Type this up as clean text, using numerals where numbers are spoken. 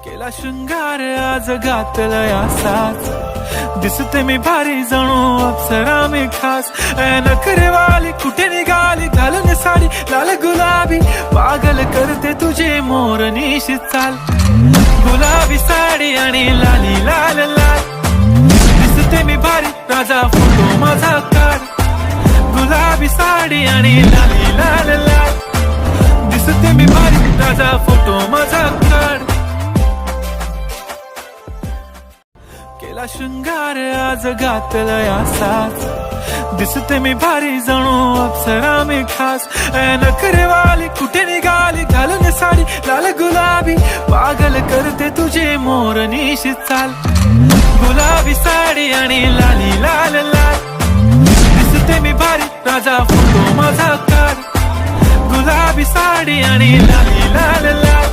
केला शृंगार आज घातलाय असाच, दिसते मी भारी जणू अप्सरा मी खास. नखरेवाली कुठे निघाली घालून साडी लाल गुलाबी, पागल करते तुझे मोरनीशी चाल. गुलाबी साडी आणि लाली लाल लाल, दिसते मी भारी राजा फोटो माझा काढ. गुलाबी साडी आणि लाली लाल लाल, दिसते मी भारी राजा फोटो माझा काढ. केला शृंगार आज घातलाय असाच, दिसते मी भारी जणू अप्सरा मी खास. नखरेवाली कुठे निघाली घालून साडी लाल गुलाबी, पागल करते तुझे मोरनीशी चाल. गुलाबी साडी आणि लाली लाल लाल, दिसते मी भारी राजा फोटो माझा काढ. गुलाबी साडी आणि लाली लाल लाल,